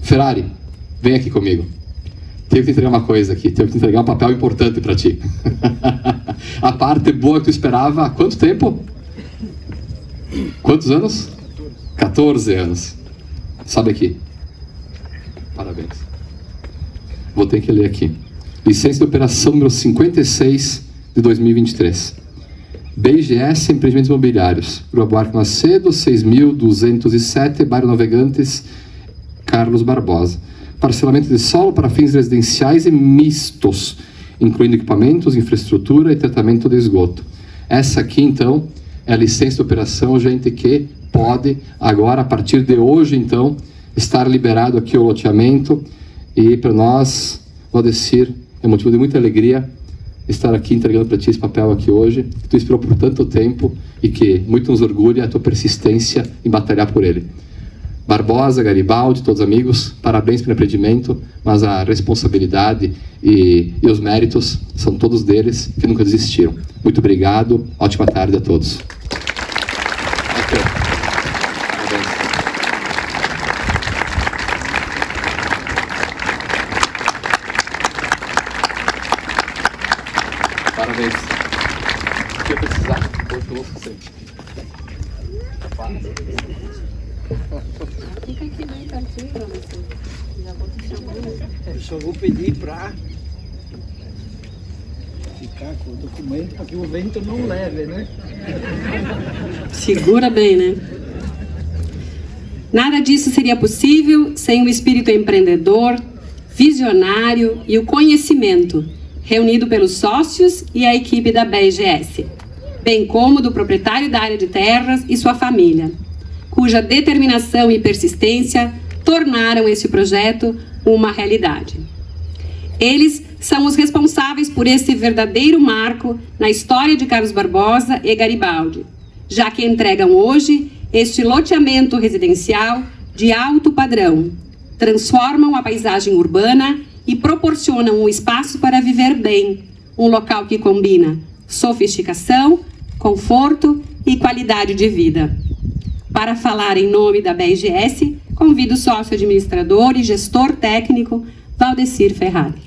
Ferrari, vem aqui comigo. Tenho que te entregar uma coisa aqui, tenho que te entregar um papel importante para ti. A parte boa que tu esperava há quanto tempo? Quantos anos? 14 anos. Sobe aqui. Parabéns. Vou ter que ler aqui. Licença de operação número 56 de 2023. BGS Empreendimentos Imobiliários. Rua Buarque Macedo, 6.207, Bairro Navegantes, Carlos Barbosa. Parcelamento de solo para fins residenciais e mistos, incluindo equipamentos, infraestrutura e tratamento de esgoto. Essa aqui, então, é a licença de operação, gente, que pode, agora, a partir de hoje, então, estar liberado aqui o loteamento. E para nós, Valdecir, é motivo de muita alegria estar aqui entregando para ti esse papel aqui hoje, que tu esperou por tanto tempo e que muito nos orgulha a tua persistência em batalhar por ele. Barbosa, Garibaldi, todos amigos, parabéns pelo empreendimento, mas a responsabilidade e os méritos são todos deles, que nunca desistiram. Muito obrigado, ótima tarde a todos. Okay. Parabéns. Se eu precisar, eu ouço sempre. Fica aqui bem pertinho, você. Já vou te chamando. Eu só vou pedir para ficar com o documento para que o vento não leve, né? Segura bem, né? Nada disso seria possível sem o espírito empreendedor, visionário e o conhecimento reunido pelos sócios e a equipe da BGS, bem como do proprietário da área de terras e sua família, cuja determinação e persistência tornaram esse projeto uma realidade. Eles são os responsáveis por esse verdadeiro marco na história de Carlos Barbosa e Garibaldi, já que entregam hoje este loteamento residencial de alto padrão, transformam a paisagem urbana e proporcionam um espaço para viver bem, um local que combina sofisticação, conforto e qualidade de vida. Para falar em nome da BGS, convido o sócio administrador e gestor técnico, Valdecir Ferrari.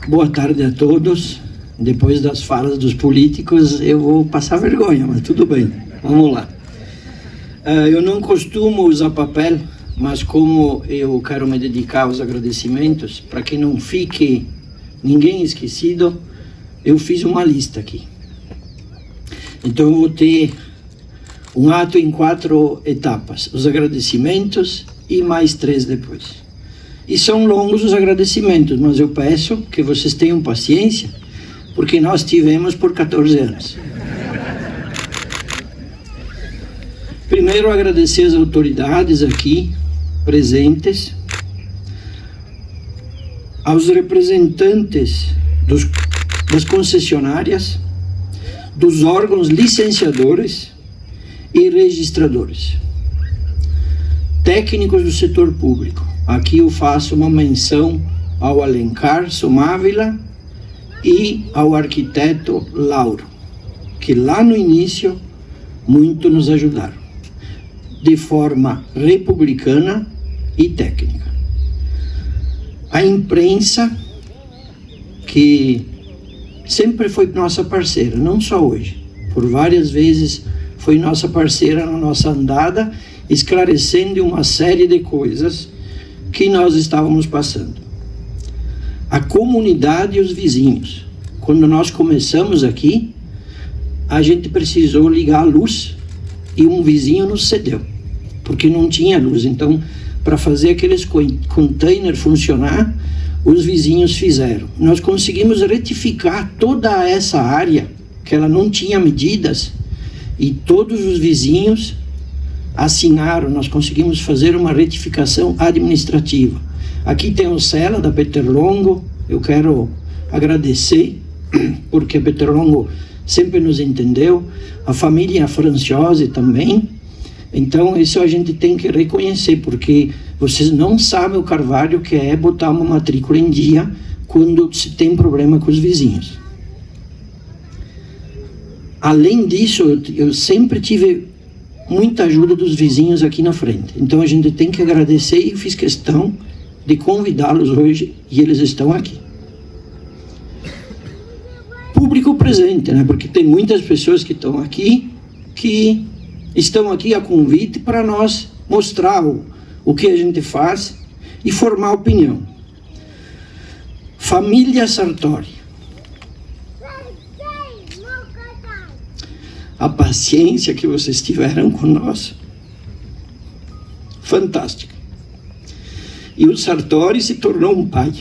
Boa tarde a todos. Depois das falas dos políticos, eu vou passar vergonha, mas tudo bem. Vamos lá. Eu não costumo usar papel, mas como eu quero me dedicar aos agradecimentos, para que não fique ninguém esquecido, eu fiz uma lista aqui. Então eu vou ter um ato em 4 etapas, os agradecimentos e mais 3 depois. E são longos os agradecimentos, mas eu peço que vocês tenham paciência, porque nós tivemos por 14 anos. Primeiro, agradecer as autoridades aqui presentes, aos representantes das concessionárias, dos órgãos licenciadores e registradores, técnicos do setor público. Aqui eu faço uma menção ao Alencar Somávila e ao arquiteto Lauro, que lá no início muito nos ajudaram, de forma republicana e técnica. A imprensa, que sempre foi nossa parceira, não só hoje, por várias vezes foi nossa parceira na nossa andada, esclarecendo uma série de coisas que nós estávamos passando. A comunidade e os vizinhos. Quando nós começamos aqui, a gente precisou ligar a luz e um vizinho nos cedeu, porque não tinha luz. Então, para fazer aqueles containers funcionar, os vizinhos fizeram. Nós conseguimos retificar toda essa área, que ela não tinha medidas, e todos os vizinhos assinaram. Nós conseguimos fazer uma retificação administrativa. Aqui tem o Cela da Peterlongo, eu quero agradecer, porque a Peterlongo sempre nos entendeu, a família Franciose também. Então isso a gente tem que reconhecer, porque vocês não sabem o carvalho que é botar uma matrícula em dia quando se tem problema com os vizinhos. além disso, eu sempre tive muita ajuda dos vizinhos aqui na frente. Então a gente tem que agradecer e fiz questão de convidá-los hoje e eles estão aqui. Público presente, né? Porque tem muitas pessoas que estão aqui a convite para nós mostrar o que a gente faz e formar opinião. Família Sartori. A paciência que vocês tiveram com nós, fantástica. E o Sartori se tornou um pai.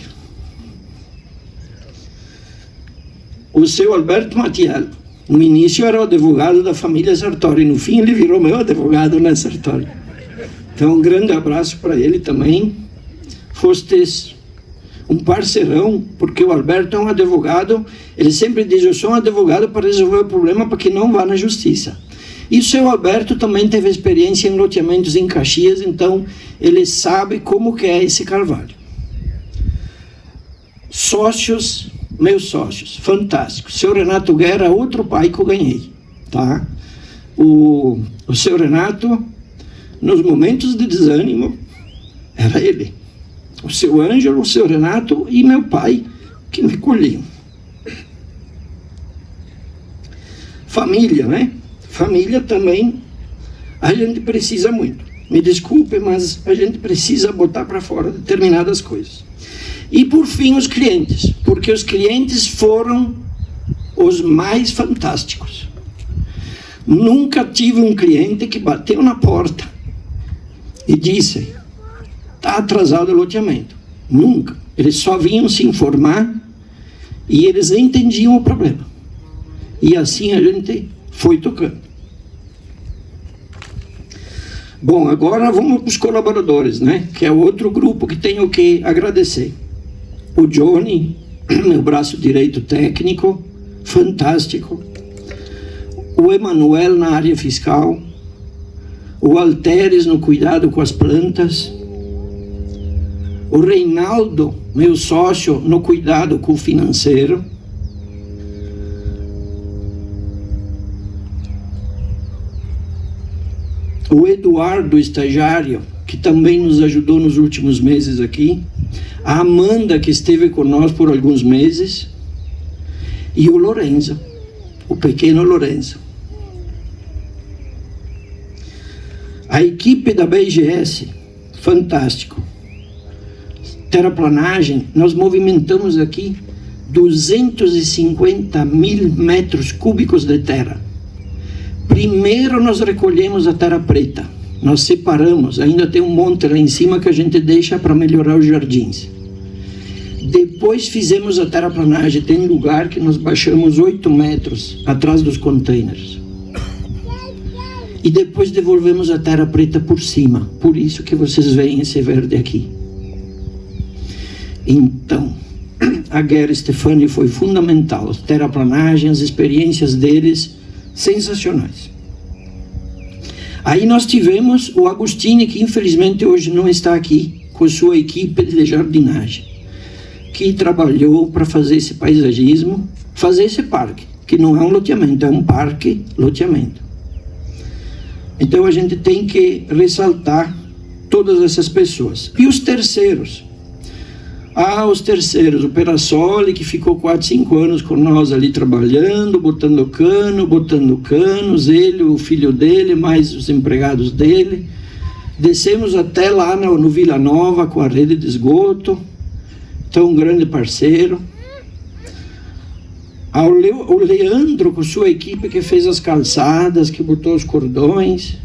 O seu Alberto Mattiello, no início era o advogado da família Sartori, no fim ele virou meu advogado na Sartori. Então um grande abraço para ele também. Fostes um parceirão, porque o Alberto é um advogado, ele sempre diz, eu sou um advogado para resolver o problema para que não vá na justiça. E o seu Alberto também teve experiência em loteamentos em Caxias, então ele sabe como que é esse carvalho. Sócios, meus sócios, fantástico. O seu Renato Guerra, outro pai que eu ganhei, tá? O seu Renato, nos momentos de desânimo, era ele. O seu Ângelo, o seu Renato e meu pai, que me colhiam. Família, né? Família também, a gente precisa muito. Me desculpe, mas a gente precisa botar para fora determinadas coisas. E por fim, os clientes, porque os clientes foram os mais fantásticos. Nunca tive um cliente que bateu na porta e disse, está atrasado o loteamento. Nunca. Eles só vinham se informar e eles entendiam o problema. E assim a gente foi tocando. Bom, agora vamos para os colaboradores, né? Que é outro grupo que tenho que agradecer. O Johnny, meu braço direito técnico, fantástico. O Emanuel na área fiscal. O Alteres no cuidado com as plantas. O Reinaldo, meu sócio, no cuidado com o financeiro. O Eduardo, estagiário, que também nos ajudou nos últimos meses aqui. A Amanda, que esteve conosco por alguns meses. E o Lorenzo, o pequeno Lorenzo. A equipe da BGS, fantástico. Terraplanagem, nós movimentamos aqui 250 mil metros cúbicos de terra. Primeiro nós recolhemos a terra preta, nós separamos, ainda tem um monte lá em cima que a gente deixa para melhorar os jardins. Depois fizemos a terraplanagem, tem lugar que nós baixamos 8 metros atrás dos containers. E depois devolvemos a terra preta por cima, por isso que vocês veem esse verde aqui. Então, a Guerra Stefani foi fundamental, as terraplanagens, as experiências deles, sensacionais. Aí nós tivemos o Agostini, que infelizmente hoje não está aqui, com sua equipe de jardinagem, que trabalhou para fazer esse paisagismo, fazer esse parque, que não é um loteamento, é um parque loteamento. Então a gente tem que ressaltar todas essas pessoas. E os terceiros? Os terceiros, o Perassoli, que ficou 4, 5 anos com nós ali trabalhando, botando canos, ele, o filho dele, mais os empregados dele. Descemos até lá no Vila Nova com a rede de esgoto, então um grande parceiro. O Leandro com sua equipe que fez as calçadas, que botou os cordões.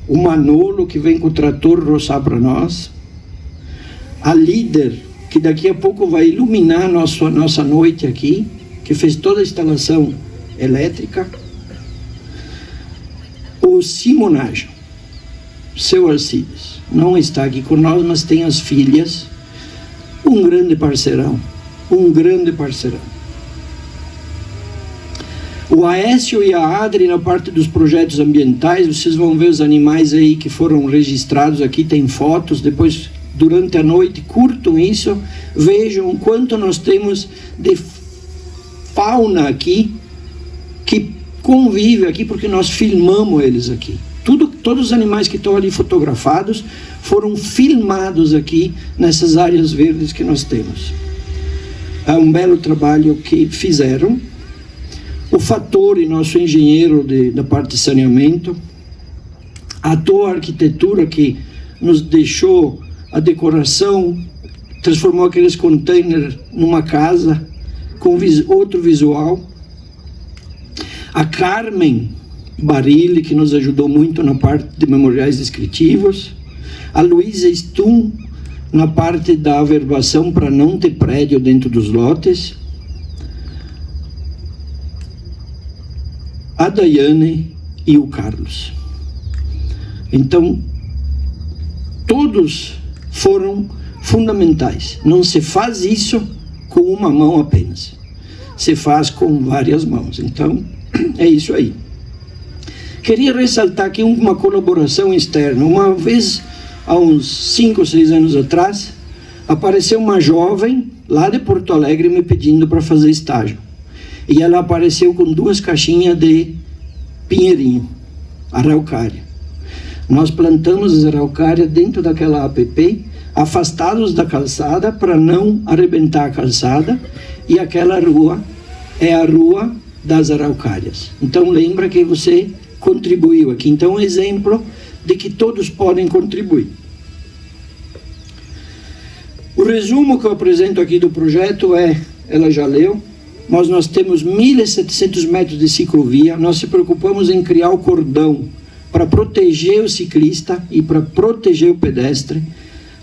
O Manolo que vem com o trator roçar para nós. A Líder, que daqui a pouco vai iluminar nossa noite aqui, que fez toda a instalação elétrica. O Simonaggio, seu Alcides, não está aqui com nós, mas tem as filhas. Um grande parceirão, um grande parceirão. O Aécio e a Adri na parte dos projetos ambientais, vocês vão ver os animais aí que foram registrados aqui, tem fotos, depois durante a noite, curtam isso, vejam o quanto nós temos de fauna aqui que convive aqui porque nós filmamos eles aqui. Todos os animais que estão ali fotografados foram filmados aqui nessas áreas verdes que nós temos. É um belo trabalho que fizeram. O Fattori, nosso engenheiro da parte de saneamento, a tua arquitetura que nos deixou a decoração, transformou aqueles containers numa casa com outro visual. A Carmen Barilli, que nos ajudou muito na parte de memoriais descritivos. A Luísa Stum, na parte da averbação para não ter prédio dentro dos lotes. A Daiane e o Carlos. Então, todos foram fundamentais. Não se faz isso com uma mão apenas. Se faz com várias mãos. Então, é isso aí. Queria ressaltar aqui uma colaboração externa. Uma vez, há uns 5 ou 6 anos atrás, apareceu uma jovem lá de Porto Alegre me pedindo para fazer estágio. E ela apareceu com 2 caixinhas de pinheirinho, araucária. Nós plantamos as araucárias dentro daquela APP, afastados da calçada para não arrebentar a calçada, e aquela rua é a rua das araucárias. Então lembra que você contribuiu aqui. Então, um exemplo de que todos podem contribuir. O resumo que eu apresento aqui do projeto ela já leu, mas nós temos 1.700 metros de ciclovia, nós se preocupamos em criar o cordão para proteger o ciclista e para proteger o pedestre.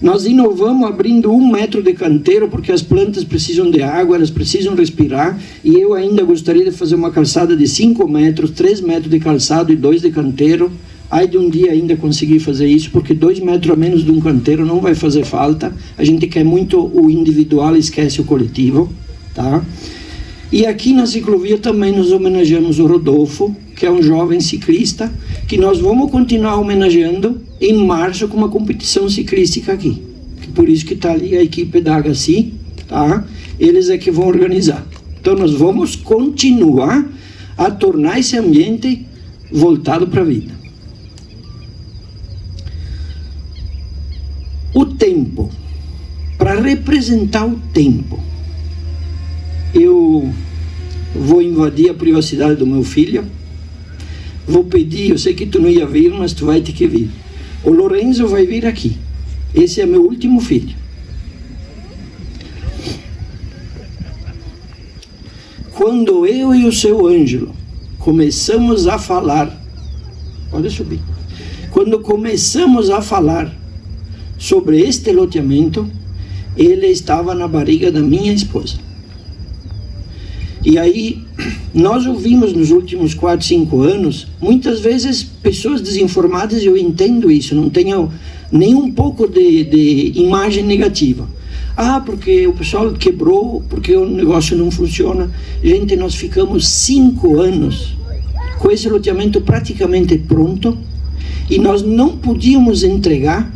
Nós inovamos abrindo 1 metro de canteiro, porque as plantas precisam de água, elas precisam respirar, e eu ainda gostaria de fazer uma calçada de 5 metros, 3 metros de calçado e 2 de canteiro. Aí de um dia ainda conseguir fazer isso, porque 2 metros a menos de um canteiro não vai fazer falta. A gente quer muito o individual e esquece o coletivo, tá? E aqui na ciclovia também nós homenageamos o Rodolfo, que é um jovem ciclista, que nós vamos continuar homenageando em março com uma competição ciclística aqui. Por isso que está ali a equipe da HC, tá? Eles é que vão organizar. Então nós vamos continuar a tornar esse ambiente voltado para a vida. O tempo. Para representar o tempo, eu vou invadir a privacidade do meu filho. Vou pedir, eu sei que tu não ia vir, mas tu vai ter que vir. O Lorenzo vai vir aqui. Esse é meu último filho. Quando eu e o seu Ângelo começamos a falar, pode subir. Quando começamos a falar sobre este loteamento, ele estava na barriga da minha esposa. E aí, nós ouvimos nos últimos 4, 5 anos, muitas vezes, pessoas desinformadas, eu entendo isso, não tenho nem um pouco de imagem negativa. Ah, porque o pessoal quebrou, porque o negócio não funciona. Gente, nós ficamos 5 anos com esse loteamento praticamente pronto, e nós não podíamos entregar,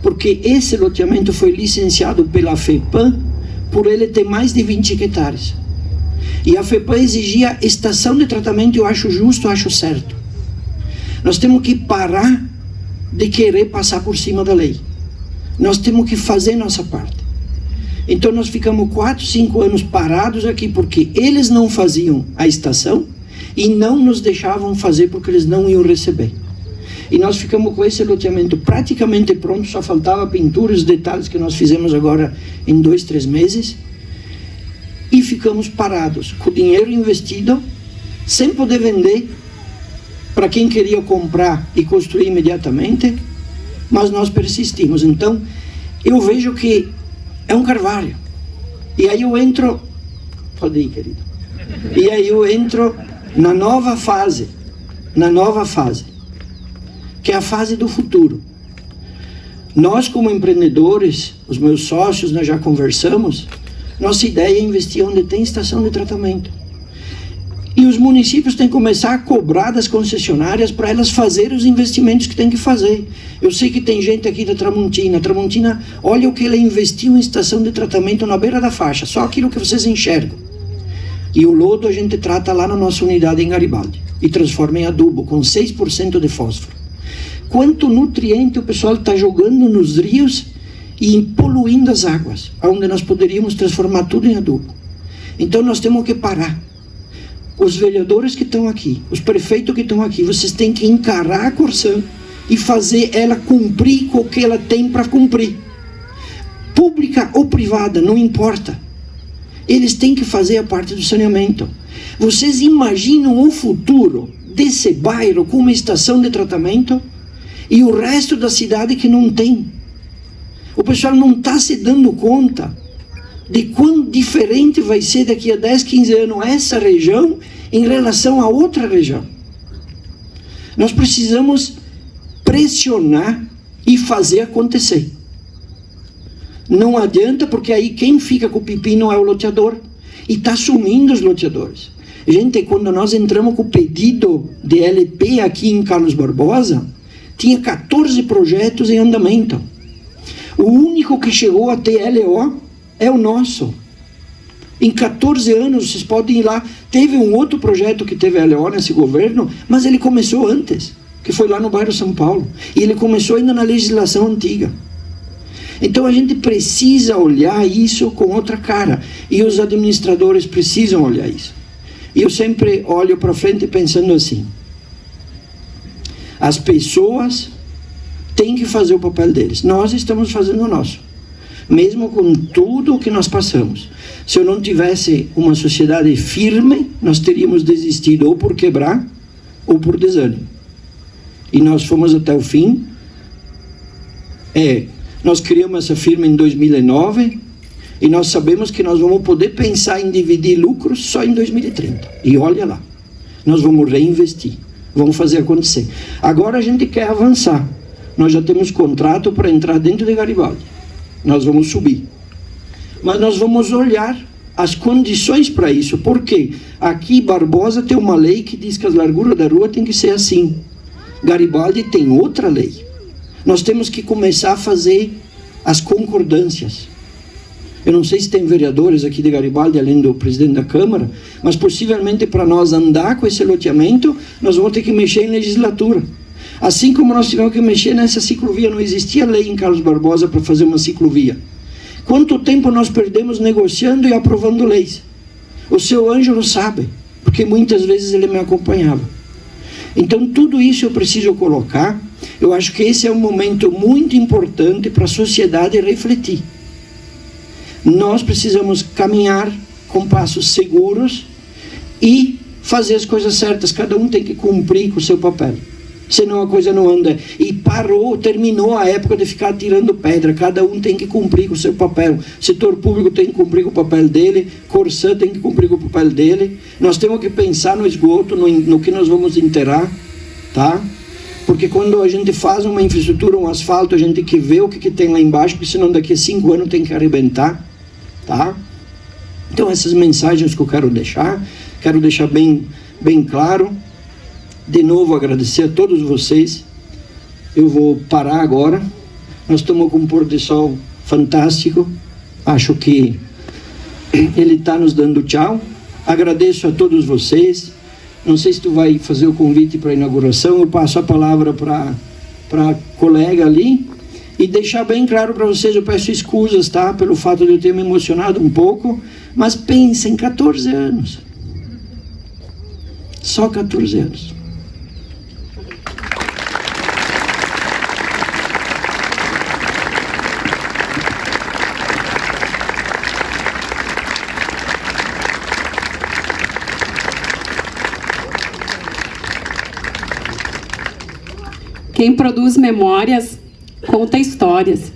porque esse loteamento foi licenciado pela FEPAM, por ele ter mais de 20 hectares. E a FEPAM exigia estação de tratamento, eu acho justo, eu acho certo. Nós temos que parar de querer passar por cima da lei. Nós temos que fazer nossa parte. Então nós ficamos 4, 5 anos parados aqui, porque eles não faziam a estação e não nos deixavam fazer porque eles não iam receber. E nós ficamos com esse loteamento praticamente pronto, só faltava pintura, os detalhes que nós fizemos agora em 2, 3 meses. E ficamos parados, com o dinheiro investido, sem poder vender para quem queria comprar e construir imediatamente, mas nós persistimos. Então, eu vejo que é um carvalho. E aí eu entro, pode ir, querido. E aí eu entro na nova fase, que é a fase do futuro. Nós, como empreendedores, os meus sócios, nós já conversamos. Nossa ideia é investir onde tem estação de tratamento. E os municípios têm que começar a cobrar das concessionárias para elas fazerem os investimentos que têm que fazer. Eu sei que tem gente aqui da Tramontina. A Tramontina, olha o que ela investiu em estação de tratamento na beira da faixa. Só aquilo que vocês enxergam. E o lodo a gente trata lá na nossa unidade em Garibaldi e transforma em adubo com 6% de fósforo. Quanto nutriente o pessoal está jogando nos rios e poluindo as águas, onde nós poderíamos transformar tudo em adubo. Então nós temos que parar. Os vereadores que estão aqui, os prefeitos que estão aqui, vocês têm que encarar a Corsã e fazer ela cumprir com o que ela tem para cumprir. Pública ou privada, não importa. Eles têm que fazer a parte do saneamento. Vocês imaginam o futuro desse bairro com uma estação de tratamento e o resto da cidade que não tem? O pessoal não está se dando conta de quão diferente vai ser daqui a 10, 15 anos essa região em relação a outra região. Nós precisamos pressionar e fazer acontecer. Não adianta, porque aí quem fica com o pepino é o loteador. E está sumindo os loteadores. Gente, quando nós entramos com o pedido de LP aqui em Carlos Barbosa, tinha 14 projetos em andamento. O único que chegou a ter LO é o nosso. Em 14 anos, vocês podem ir lá. Teve um outro projeto que teve LO nesse governo, mas ele começou antes, que foi lá no bairro São Paulo. E ele começou ainda na legislação antiga. Então a gente precisa olhar isso com outra cara. E os administradores precisam olhar isso. E eu sempre olho para frente pensando assim: as pessoas têm que fazer o papel deles. Nós estamos fazendo o nosso. Mesmo com tudo o que nós passamos. Se eu não tivesse uma sociedade firme, nós teríamos desistido ou por quebrar ou por desânimo. E nós fomos até o fim. Nós criamos essa firma em 2009 e nós sabemos que nós vamos poder pensar em dividir lucros só em 2030. E olha lá, nós vamos reinvestir, vamos fazer acontecer. Agora a gente quer avançar. Nós já temos contrato para entrar dentro de Garibaldi. Nós vamos subir. Mas nós vamos olhar as condições para isso. Porque aqui Barbosa tem uma lei que diz que as larguras da rua tem que ser assim. Garibaldi tem outra lei. Nós temos que começar a fazer as concordâncias. Eu não sei se tem vereadores aqui de Garibaldi, além do presidente da Câmara, mas possivelmente para nós andar com esse loteamento, nós vamos ter que mexer em legislatura. Assim como nós tivemos que mexer nessa ciclovia, não existia lei em Carlos Barbosa para fazer uma ciclovia. Quanto tempo nós perdemos negociando e aprovando leis? O seu Ângelo sabe, porque muitas vezes ele me acompanhava. Então tudo isso eu preciso colocar. Eu acho que esse é um momento muito importante para a sociedade refletir. Nós precisamos caminhar com passos seguros e fazer as coisas certas. Cada um tem que cumprir com o seu papel. Senão a coisa não anda. E terminou a época de ficar tirando pedra. Cada um tem que cumprir com o seu papel. O setor público tem que cumprir com o papel dele. Corsã tem que cumprir com o papel dele. Nós temos que pensar no esgoto, no que nós vamos enterrar, tá? Porque quando a gente faz uma infraestrutura, um asfalto, a gente tem que ver o que tem lá embaixo, porque senão daqui a 5 anos tem que arrebentar, tá? Então essas mensagens que eu quero deixar bem claro. De novo agradecer a todos vocês. Eu vou parar agora. Nós estamos com um pôr do sol fantástico. Acho que ele está nos dando tchau. Agradeço a todos vocês. Não sei se tu vai fazer o convite para a inauguração. Eu passo a palavra para a colega ali. E deixar bem claro para vocês, eu peço escusas, tá? Pelo fato de eu ter me emocionado um pouco. Mas pensem, 14 anos. Só 14 anos. Quem produz memórias, conta histórias.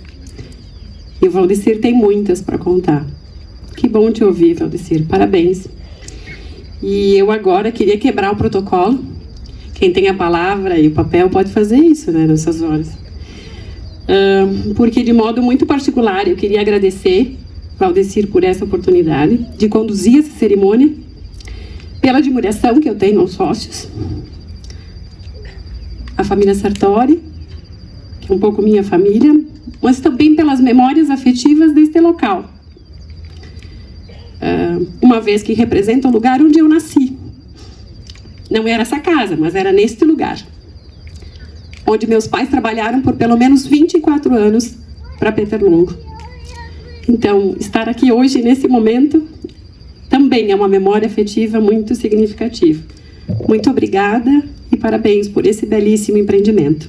E o Valdecir tem muitas para contar. Que bom te ouvir, Valdecir. Parabéns. E eu agora queria quebrar o protocolo. Quem tem a palavra e o papel pode fazer isso, né, nessas horas. Porque de modo muito particular eu queria agradecer, Valdecir, por essa oportunidade de conduzir essa cerimônia, pela admiração que eu tenho aos sócios, a família Sartori, que é um pouco minha família, mas também pelas memórias afetivas deste local. uma vez que representa o lugar onde eu nasci. Não era essa casa, mas era neste lugar, onde meus pais trabalharam por pelo menos 24 anos para Peter Longo. Então, estar aqui hoje, nesse momento, também é uma memória afetiva muito significativa. Muito obrigada e parabéns por esse belíssimo empreendimento.